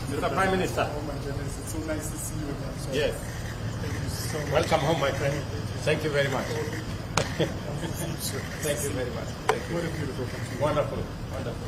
Mr. Prime Minister. Oh my goodness, it's so nice to see you again. So Yes. thank you so much. Welcome home, my friend. Thank you very much. Sure. Thank you very much. Thank you. What a beautiful country. Wonderful. Wonderful.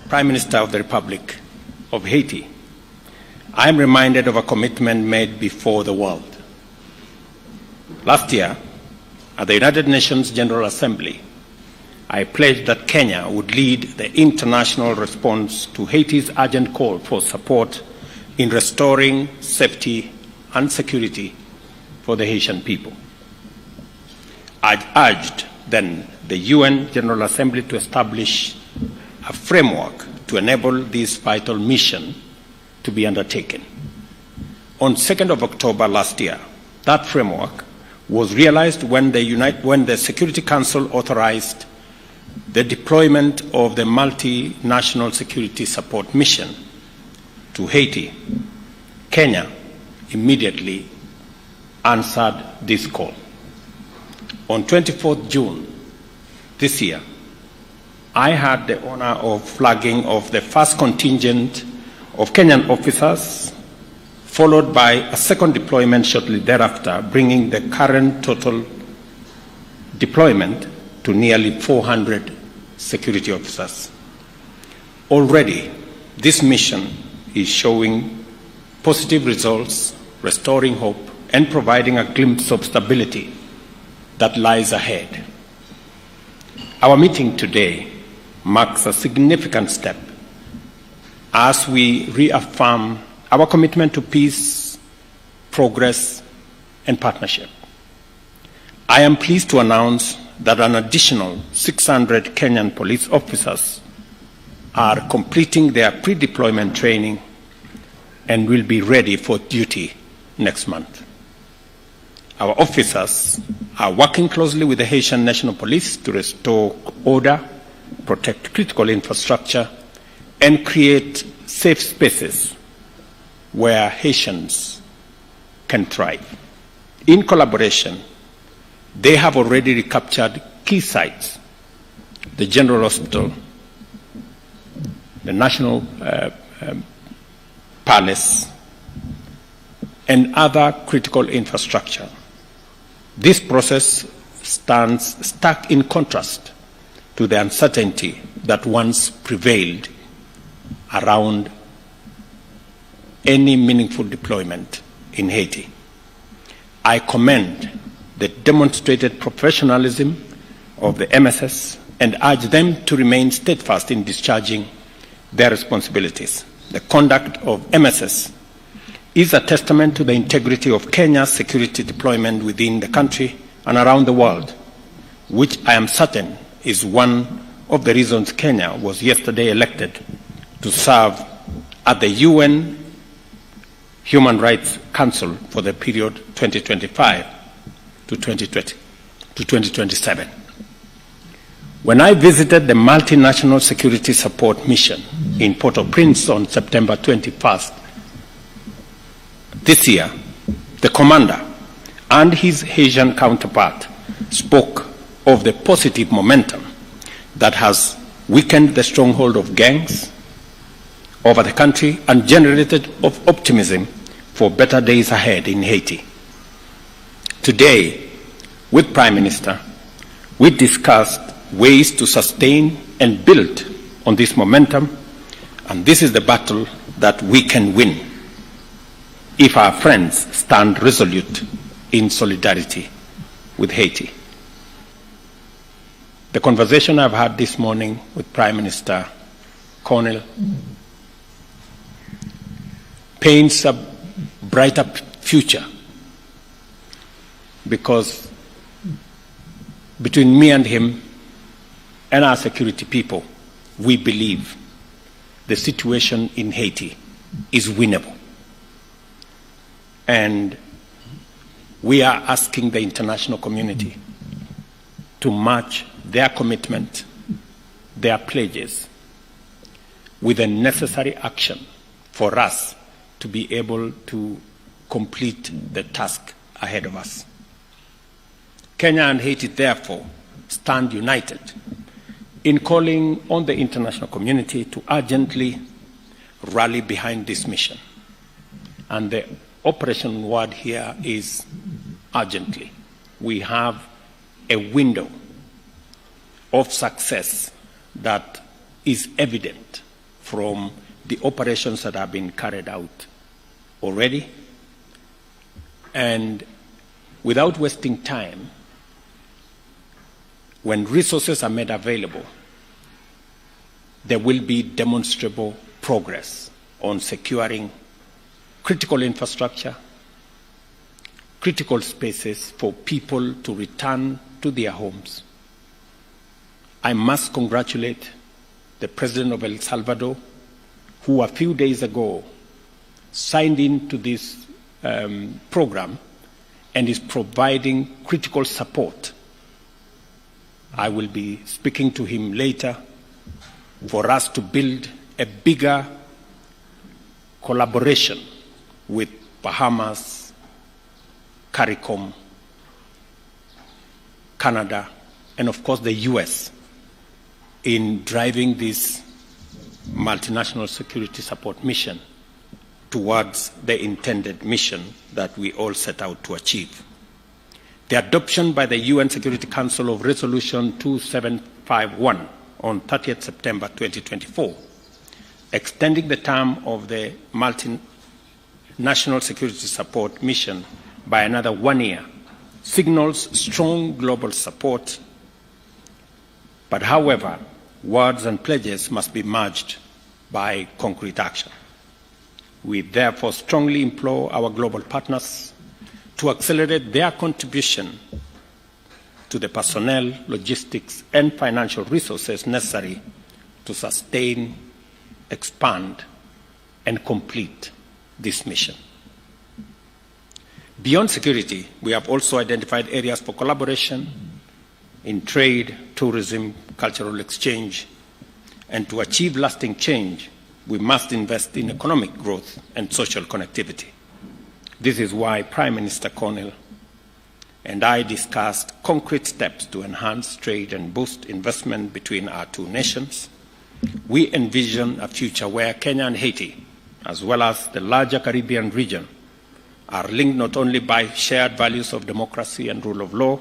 Prime Minister of the Republic of Haiti, I am reminded of a commitment made before the world. Last year, at the United Nations General Assembly, I pledged that Kenya would lead the international response to Haiti's urgent call for support in restoring safety and security for the Haitian people. I urged then the UN General Assembly to establish a framework to enable this vital mission to be undertaken. On 2nd of October last year, that framework was realized when the Security Council authorized the deployment of the Multinational Security Support Mission to Haiti. Kenya immediately answered this call. On 24th June this year, I had the honor of flagging of the first contingent of Kenyan officers, followed by a second deployment shortly thereafter, bringing the current total deployment to nearly 400 security officers. Already, this mission is showing positive results, restoring hope, and providing a glimpse of stability that lies ahead. Our meeting today marks a significant step as we reaffirm our commitment to peace, progress, and partnership. I am pleased to announce that an additional 600 Kenyan police officers are completing their pre-deployment training and will be ready for duty next month. Our officers are working closely with the Haitian National Police to restore order, protect critical infrastructure, and create safe spaces where Haitians can thrive. In collaboration, they have already recaptured key sites: the General Hospital, the National Palace, and other critical infrastructure. This process stands stark in contrast to the uncertainty that once prevailed around any meaningful deployment in Haiti. I commend the demonstrated professionalism of the MSS and urge them to remain steadfast in discharging their responsibilities. The conduct of MSS is a testament to the integrity of Kenya's security deployment within the country and around the world, which I am certain is one of the reasons Kenya was yesterday elected to serve at the UN Human Rights Council for the period 2025 to 2027. When I visited the Multinational Security Support Mission in Port-au-Prince on September 21st this year, the commander and his Haitian counterpart spoke of the positive momentum that has weakened the stronghold of gangs over the country and generated optimism for better days ahead in Haiti. Today, with Prime Minister, we discussed ways to sustain and build on this momentum, and this is the battle that we can win if our friends stand resolute in solidarity with Haiti. The conversation I've had this morning with Prime Minister Conille paints a brighter future, because between me and him and our security people, we believe the situation in Haiti is winnable. And we are asking the international community to match their commitment, their pledges, with the necessary action for us to be able to complete the task ahead of us. Kenya and Haiti, therefore, stand united in calling on the international community to urgently rally behind this mission. And the operation word here is urgently. We have a window of success that is evident from the operations that have been carried out already. And without wasting time, when resources are made available, there will be demonstrable progress on securing critical infrastructure, critical spaces for people to return to their homes. I must congratulate the President of El Salvador, who a few days ago signed into this program and is providing critical support. I will be speaking to him later for us to build a bigger collaboration with Bahamas, CARICOM, Canada, and of course the US in driving this multinational security support mission towards the intended mission that we all set out to achieve. The adoption by the UN Security Council of Resolution 2751 on 30th September 2024, extending the term of the multinational security support mission by another 1 year, signals strong global support. But however, words and pledges must be merged by concrete action. We therefore strongly implore our global partners to accelerate their contribution to the personnel, logistics, and financial resources necessary to sustain, expand, and complete this mission. Beyond security, we have also identified areas for collaboration in trade, tourism, cultural exchange, and to achieve lasting change, we must invest in economic growth and social connectivity. This is why Prime Minister Conille and I discussed concrete steps to enhance trade and boost investment between our two nations. We envision a future where Kenya and Haiti, as well as the larger Caribbean region, are linked not only by shared values of democracy and rule of law,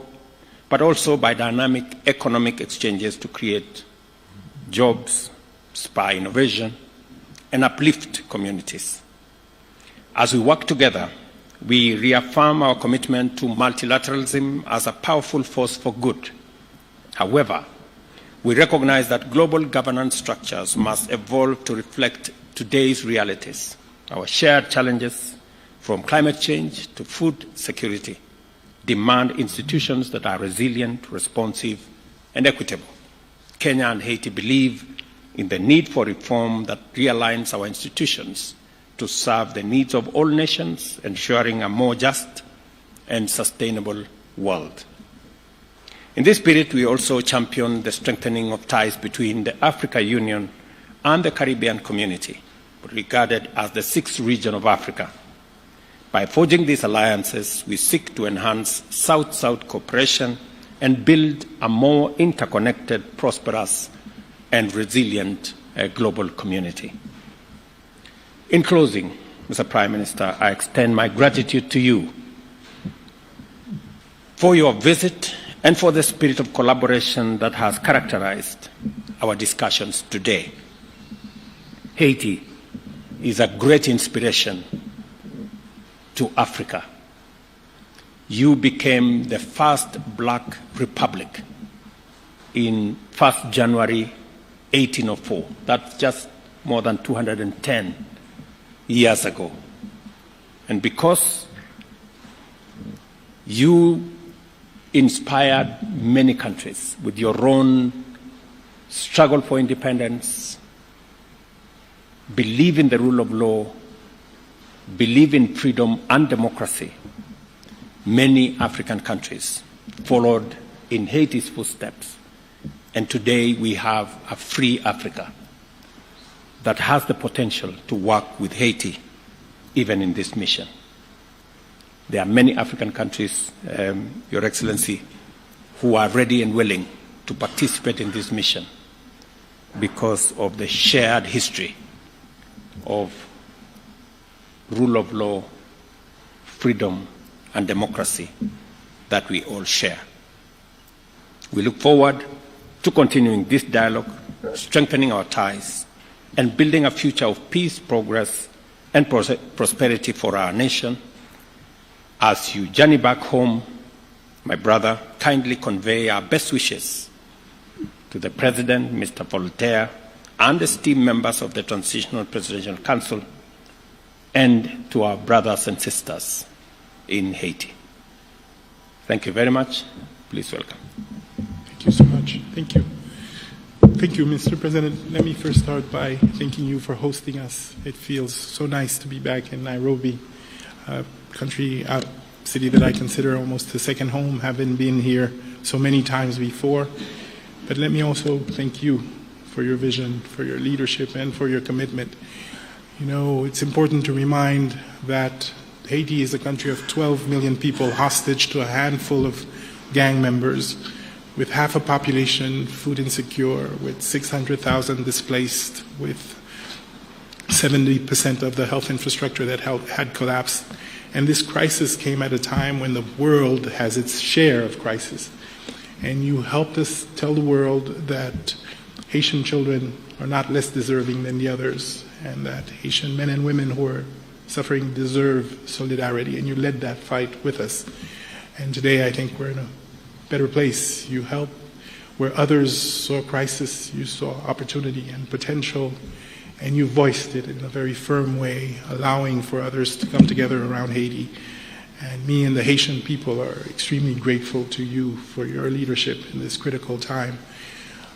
but also by dynamic economic exchanges to create jobs, spur innovation, and uplift communities. As we work together, we reaffirm our commitment to multilateralism as a powerful force for good. However, we recognize that global governance structures must evolve to reflect today's realities, our shared challenges, from climate change to food security, demand institutions that are resilient, responsive, and equitable. Kenya and Haiti believe in the need for reform that realigns our institutions to serve the needs of all nations, ensuring a more just and sustainable world. In this spirit, we also champion the strengthening of ties between the African Union and the Caribbean community, regarded as the sixth region of Africa. By forging these alliances, we seek to enhance South-South cooperation and build a more interconnected, prosperous, and resilient global community. In closing, Mr. Prime Minister, I extend my gratitude to you for your visit and for the spirit of collaboration that has characterized our discussions today. Haiti is a great inspiration to Africa. You became the first black republic in 1st January 1804. That's just more than 210 years ago. And because you inspired many countries with your own struggle for independence, believe in the rule of law, believe in freedom and democracy, many African countries followed in Haiti's footsteps, and today we have a free Africa that has the potential to work with Haiti, even in this mission. There are many African countries, Your Excellency, who are ready and willing to participate in this mission because of the shared history of rule of law, freedom, and democracy that we all share. We look forward to continuing this dialogue, strengthening our ties, and building a future of peace, progress, and prosperity for our nation. As you journey back home, my brother, kindly convey our best wishes to the President, Mr. Voltaire, and esteemed members of the Transitional Presidential Council, and to our brothers and sisters in Haiti. Thank you very much. Please welcome. Thank you so much. Thank you. Thank you, Mr. President. Let me first start by thanking you for hosting us. It feels so nice to be back in Nairobi, a city that I consider almost a second home, having been here so many times before. But let me also thank you for your vision, for your leadership, and for your commitment. You know, it's important to remind that Haiti is a country of 12 million people hostage to a handful of gang members, with half a population food insecure, with 600,000 displaced, with 70% of the health infrastructure that had collapsed. And this crisis came at a time when the world has its share of crisis. And you helped us tell the world that Haitian children are not less deserving than the others, and that Haitian men and women who are suffering deserve solidarity, and you led that fight with us. And today I think we're in a better place. You helped where others saw crisis, you saw opportunity and potential, and you voiced it in a very firm way, allowing for others to come together around Haiti. And me and the Haitian people are extremely grateful to you for your leadership in this critical time.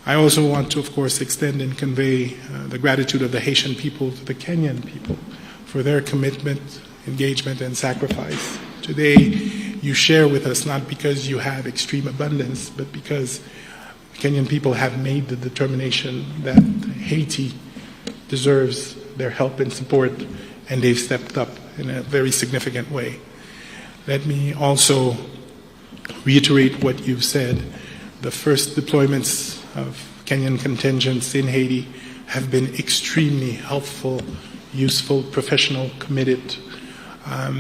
I also want to, of course, extend and convey the gratitude of the Haitian people to the Kenyan people for their commitment, engagement, and sacrifice. Today, you share with us not because you have extreme abundance, but because Kenyan people have made the determination that Haiti deserves their help and support, and they've stepped up in a very significant way. Let me also reiterate what you've said. The first deployments of Kenyan contingents in Haiti have been extremely helpful, useful, professional, committed.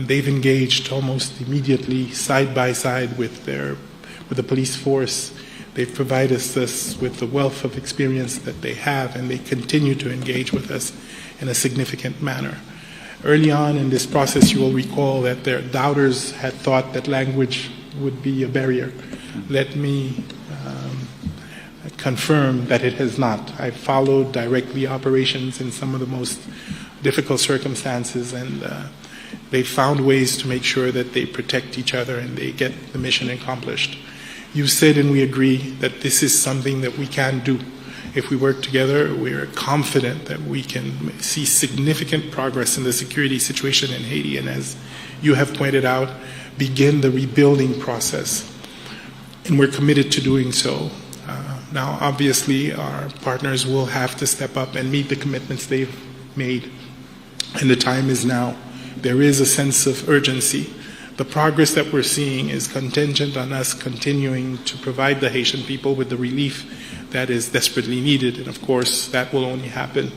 They've engaged almost immediately, side by side with the police force. They've provided us with the wealth of experience that they have, and they continue to engage with us in a significant manner. Early on in this process, you will recall that their doubters had thought that language would be a barrier. Let me confirm that it has not. I followed directly operations in some of the most difficult circumstances, and they found ways to make sure that they protect each other and they get the mission accomplished. You said, and we agree, that this is something that we can do. If we work together, we're confident that we can see significant progress in the security situation in Haiti, and as you have pointed out, begin the rebuilding process. And we're committed to doing so. Now, obviously, our partners will have to step up and meet the commitments they've made, and the time is now. There is a sense of urgency. The progress that we're seeing is contingent on us continuing to provide the Haitian people with the relief that is desperately needed. And of course, that will only happen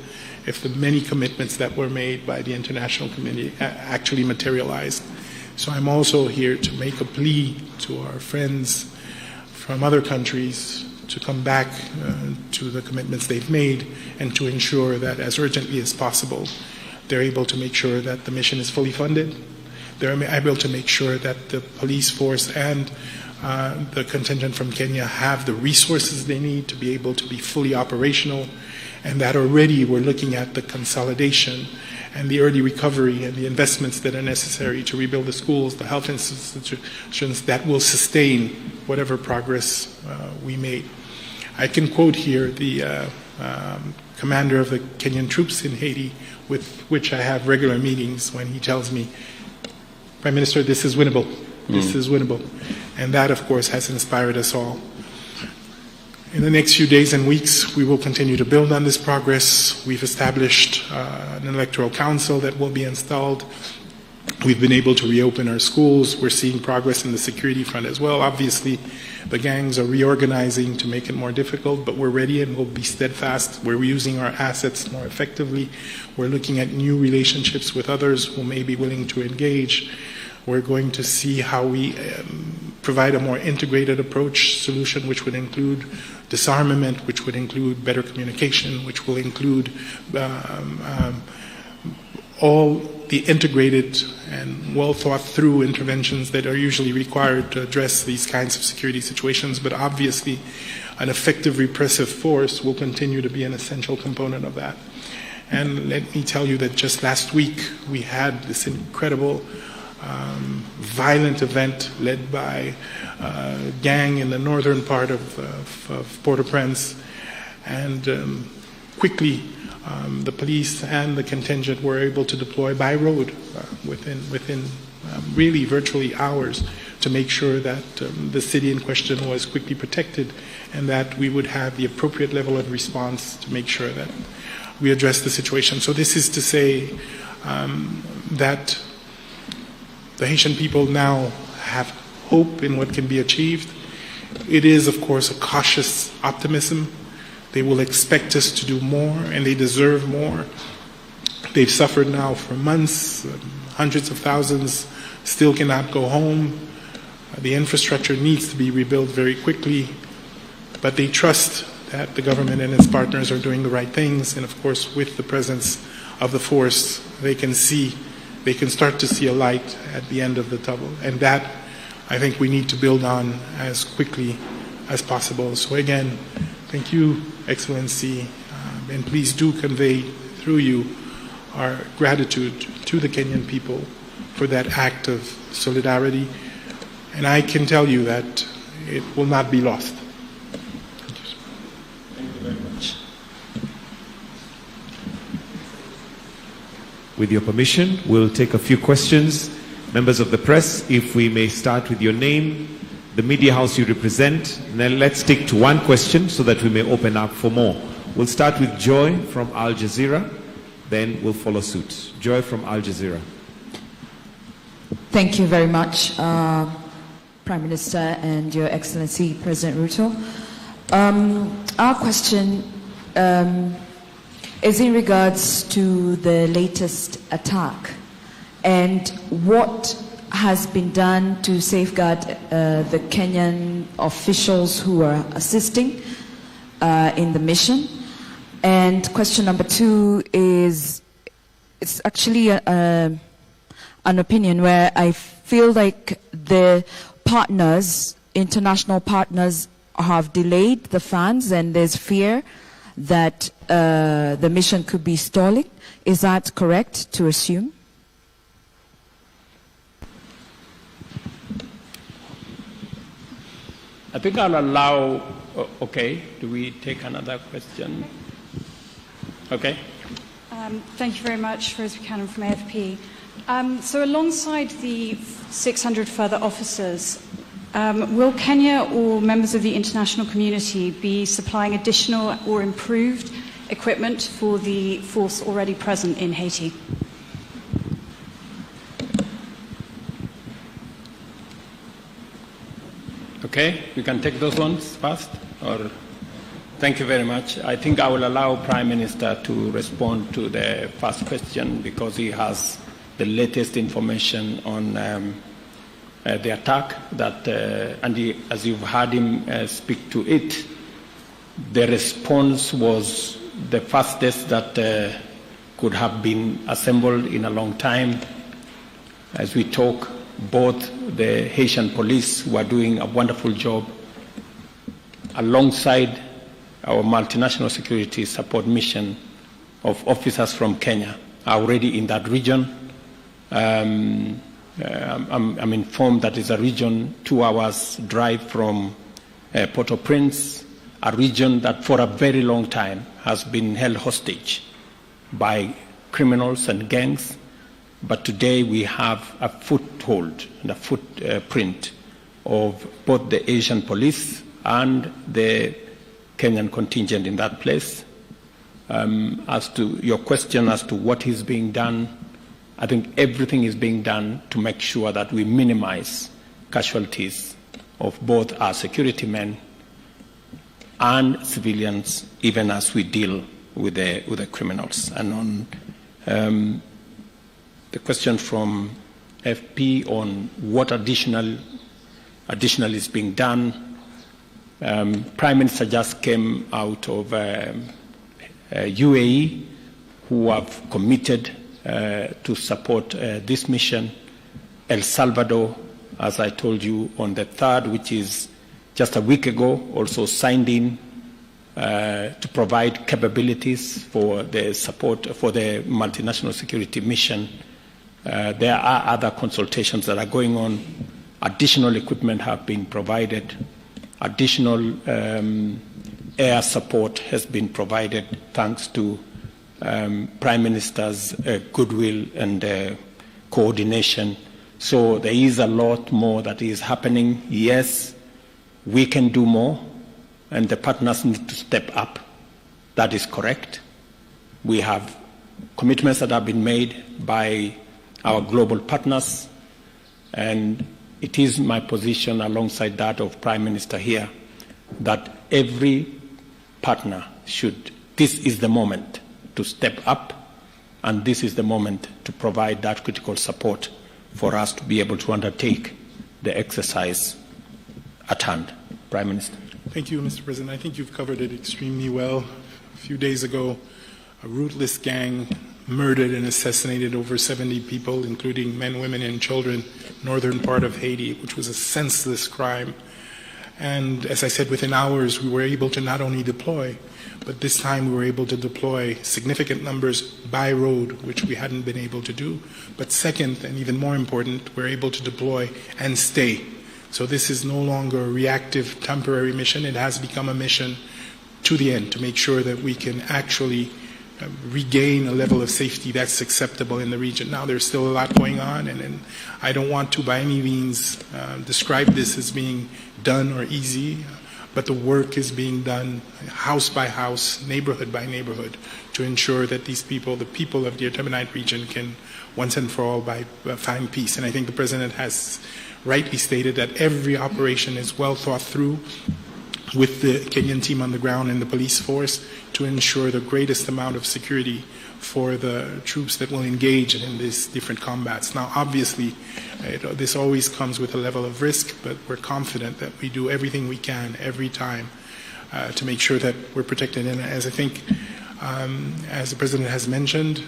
if the many commitments that were made by the international community actually materialized. So I'm also here to make a plea to our friends from other countries to come back to the commitments they've made and to ensure that as urgently as possible, they're able to make sure that the mission is fully funded. They're able to make sure that the police force and the contingent from Kenya have the resources they need to be able to be fully operational, and that already we're looking at the consolidation and the early recovery and the investments that are necessary to rebuild the schools, the health institutions that will sustain whatever progress we made. I can quote here the commander of the Kenyan troops in Haiti, with which I have regular meetings, when he tells me, Prime Minister, this is winnable. This is winnable. And that, of course, has inspired us all. In the next few days and weeks, we will continue to build on this progress. We've established an electoral council that will be installed. We've been able to reopen our schools. We're seeing progress in the security front as well. Obviously, the gangs are reorganizing to make it more difficult, but we're ready and we'll be steadfast. We're using our assets more effectively. We're looking at new relationships with others who may be willing to engage. We're going to see how we provide a more integrated approach solution, which would include disarmament, which would include better communication, which will include all the integrated and well thought through interventions that are usually required to address these kinds of security situations. But obviously, an effective repressive force will continue to be an essential component of that. And let me tell you that just last week we had this incredible violent event led by a gang in the northern part of Port-au-Prince, and quickly the police and the contingent were able to deploy by road within really virtually hours to make sure that the city in question was quickly protected, and that we would have the appropriate level of response to make sure that we address the situation. So this is to say that the Haitian people now have hope in what can be achieved. It is, of course, a cautious optimism. They will expect us to do more, and they deserve more. They've suffered now for months. Hundreds of thousands still cannot go home. The infrastructure needs to be rebuilt very quickly, but they trust that the government and its partners are doing the right things, and of course, with the presence of the force, they can start to see a light at the end of the tunnel, and that I think we need to build on as quickly as possible. So again, thank you, Excellency, and please do convey through you our gratitude to the Kenyan people for that act of solidarity, and I can tell you that it will not be lost. Thank you very much. With your permission, we'll take a few questions. Members of the press, if we may start with your name, the media house you represent, and then let's stick to one question so that we may open up for more. We'll start with Joy from Al Jazeera, then we'll follow suit. Joy from Al Jazeera. Thank you very much, Prime Minister and Your Excellency President Ruto. Our question is in regards to the latest attack and what has been done to safeguard the Kenyan officials who are assisting in the mission. And question number two is, it's actually an opinion where I feel like the partners, international partners, have delayed the funds, and there's fear that the mission could be stalling. Is that correct to assume? I think I'll allow, okay, do we take another question? Okay. Thank you very much, Rose Buchanan from AFP. So alongside the 600 further officers, will Kenya or members of the international community be supplying additional or improved equipment for the force already present in Haiti? Okay, we can take those ones first, or thank you very much. I think I will allow Prime Minister to respond to the first question because he has the latest information on the attack that, and as you've heard him speak to it, the response was the fastest that could have been assembled in a long time. As we talk, both the Haitian police, who are doing a wonderful job, alongside our multinational security support mission of officers from Kenya, are already in that region. I'm informed that it's a region 2 hours drive from Port-au-Prince, a region that for a very long time has been held hostage by criminals and gangs, but today we have a foothold and a footprint of both the Asian police and the Kenyan contingent in that place. As to your question as to what is being done, I think everything is being done to make sure that we minimize casualties of both our security men and civilians, even as we deal with the criminals. And on the question from FP on what additional is being done, Prime Minister just came out of UAE, who have committed to support this mission. El Salvador, as I told you, on the 3rd, which is just a week ago, also signed in to provide capabilities for the support for the multinational security mission. There are other consultations that are going on. Additional equipment have been provided. Additional air support has been provided thanks to Prime Minister's goodwill and coordination. So there is a lot more that is happening. Yes, we can do more, and the partners need to step up. That is correct. We have commitments that have been made by our global partners, and it is my position, alongside that of Prime Minister here, that every partner should, this is the moment to step up, and this is the moment to provide that critical support for us to be able to undertake the exercise at hand. Prime Minister. Thank you, Mr. President. I think you've covered it extremely well. A few days ago, a ruthless gang murdered and assassinated over 70 people, including men, women, and children, northern part of Haiti, which was a senseless crime. And as I said, within hours, we were able to not only deploy, but this time we were able to deploy significant numbers by road, which we hadn't been able to do. But second, and even more important, we're able to deploy and stay. So this is no longer a reactive, temporary mission. It has become a mission to the end, to make sure that we can actually regain a level of safety that's acceptable in the region. Now, there's still a lot going on, and I don't want to by any means describe this as being done or easy, but the work is being done house by house, neighborhood by neighborhood, to ensure that these people, the people of the Artemonite region, can once and for all find peace. And I think the President has rightly stated that every operation is well thought through with the Kenyan team on the ground and the police force to ensure the greatest amount of security for the troops that will engage in these different combats. Now, obviously, this always comes with a level of risk, but we're confident that we do everything we can every time to make sure that we're protected. And as I think, as the President has mentioned,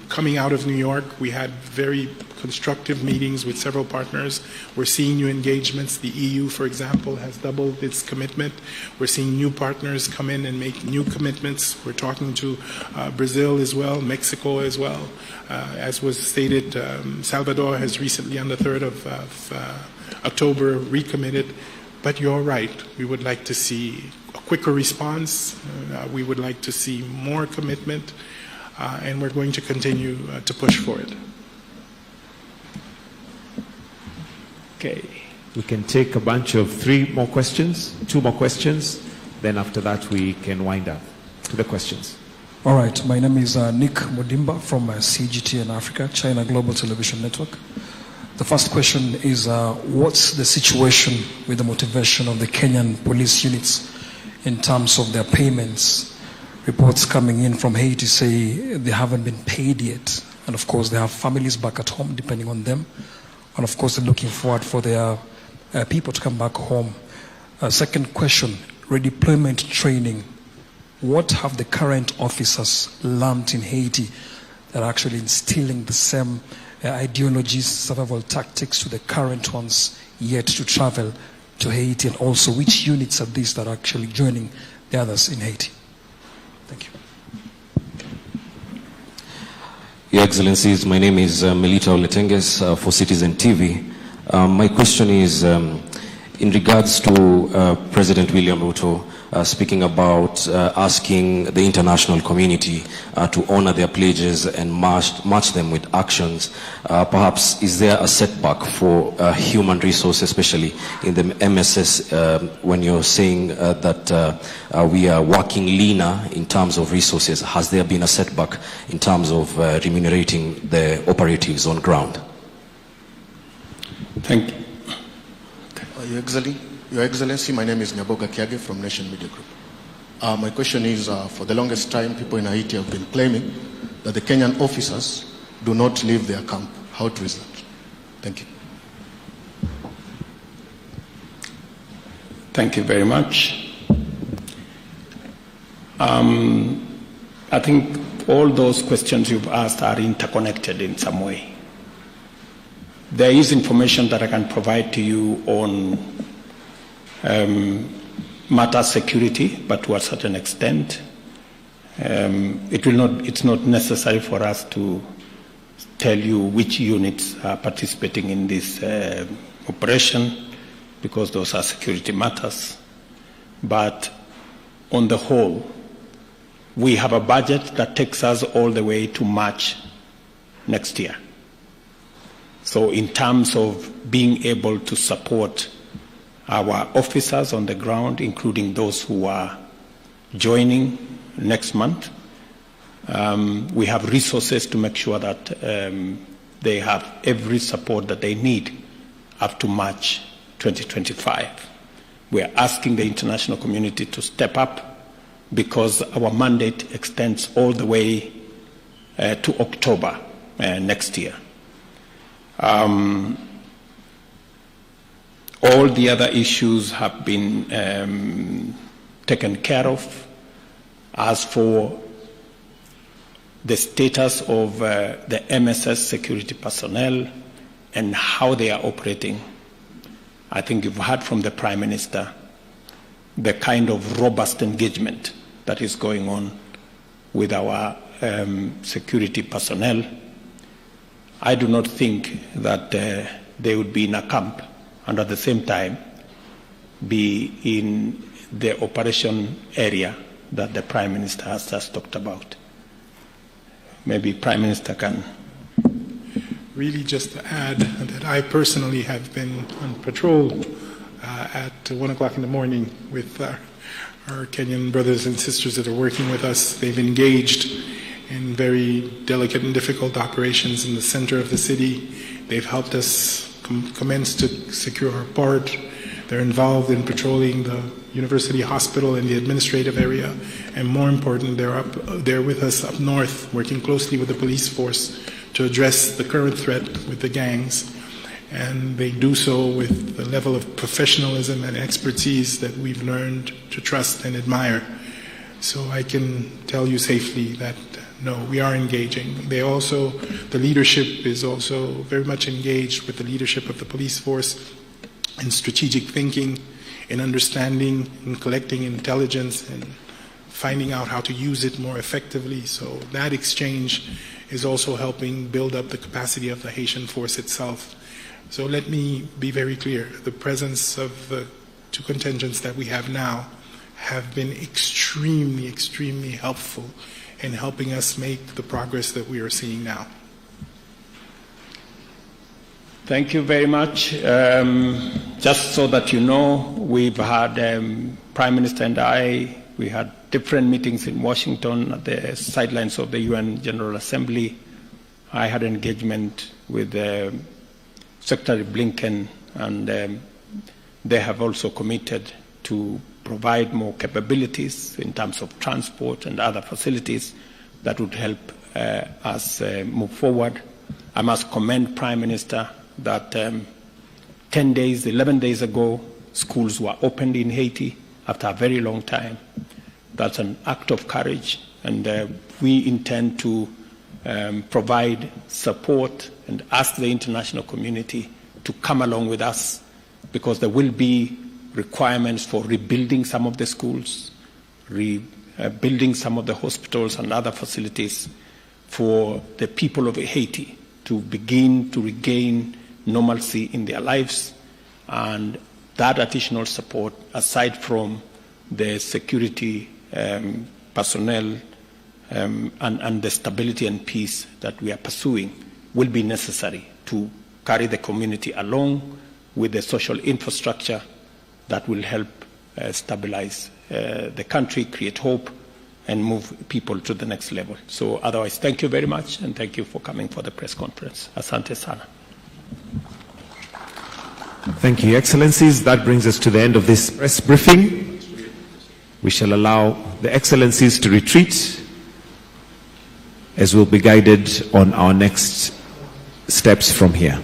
coming out of New York, we had very constructive meetings with several partners. We're seeing new engagements. The EU, for example, has doubled its commitment. We're seeing new partners come in and make new commitments. We're talking to Brazil as well, Mexico as well. As was stated, Salvador has recently, on the 3rd of October, recommitted. But you're right. We would like to see a quicker response. We would like to see more commitment. And we're going to continue to push for it. Okay. We can take a bunch of 2 more questions. Then after that, we can wind up to the questions. All right. My name is Nick Mudimba from CGT in Africa, China Global Television Network. The first question is, what's the situation with the motivation of the Kenyan police units in terms of their payments? Reports coming in from Haiti say they haven't been paid yet. And of course, they have families back at home, depending on them. And of course, they're looking forward for their people to come back home. Second question, redeployment training. What have the current officers learned in Haiti that are actually instilling the same ideologies, survival tactics to the current ones yet to travel to Haiti? And also, which units are these that are actually joining the others in Haiti? Thank you. Your Excellencies, my name is Melita Oletenges for Citizen TV. My question is in regards to President William Ruto. speaking about asking the international community to honor their pledges and match them with actions. Perhaps is there a setback for human resources, especially in the MSS, when you're saying that we are working leaner in terms of resources? Has there been a setback in terms of remunerating the operatives on ground? Thank you. Your Excellency, my name is Nyaboga Kiage from Nation Media Group. My question is, for the longest time, people in Haiti have been claiming that the Kenyan officers do not leave their camp. How true is that? Thank you. Thank you very much. I think all those questions you've asked are interconnected in some way. There is information that I can provide to you on matter security, but to a certain extent. It's not necessary for us to tell you which units are participating in this operation, because those are security matters. But on the whole, we have a budget that takes us all the way to March next year. So in terms of being able to support our officers on the ground, including those who are joining next month, we have resources to make sure that they have every support that they need up to March 2025. We are asking the international community to step up, because our mandate extends all the way to October next year. All the other issues have been taken care of. As for the status of the MSS security personnel and how they are operating, I think you've heard from the Prime Minister the kind of robust engagement that is going on with our security personnel. I do not think that they would be in a camp and at the same time be in the operation area that the Prime Minister has just talked about. Maybe Prime Minister can. Really just to add that I personally have been on patrol at 1 o'clock in the morning with our Kenyan brothers and sisters that are working with us. They've engaged in very delicate and difficult operations in the center of the city. They've helped us commence to secure our port. They're involved in patrolling the university hospital and the administrative area. And more important, they're with us up north, working closely with the police force to address the current threat with the gangs. And they do so with the level of professionalism and expertise that we've learned to trust and admire. So I can tell you safely that no, we are engaging. The leadership is also very much engaged with the leadership of the police force in strategic thinking, in understanding, in collecting intelligence, and finding out how to use it more effectively. So that exchange is also helping build up the capacity of the Haitian force itself. So let me be very clear. The presence of the two contingents that we have now have been extremely, extremely helpful in helping us make the progress that we are seeing now. Thank you very much. Just so that you know, we've had Prime Minister and we had different meetings in Washington at the sidelines of the UN General Assembly. I had engagement with Secretary Blinken, and they have also committed to provide more capabilities in terms of transport and other facilities that would help us move forward. I must commend Prime Minister that 11 days ago, schools were opened in Haiti after a very long time. That's an act of courage, and we intend to provide support and ask the international community to come along with us, because there will be requirements for rebuilding some of the schools, rebuilding some of the hospitals and other facilities for the people of Haiti to begin to regain normalcy in their lives. And that additional support, aside from the security personnel and the stability and peace that we are pursuing will be necessary to carry the community along with the social infrastructure that will help stabilize the country, create hope, and move people to the next level. So otherwise, thank you very much, and thank you for coming for the press conference. Asante sana. Thank you, Excellencies. That brings us to the end of this press briefing. We shall allow the Excellencies to retreat as we'll be guided on our next steps from here.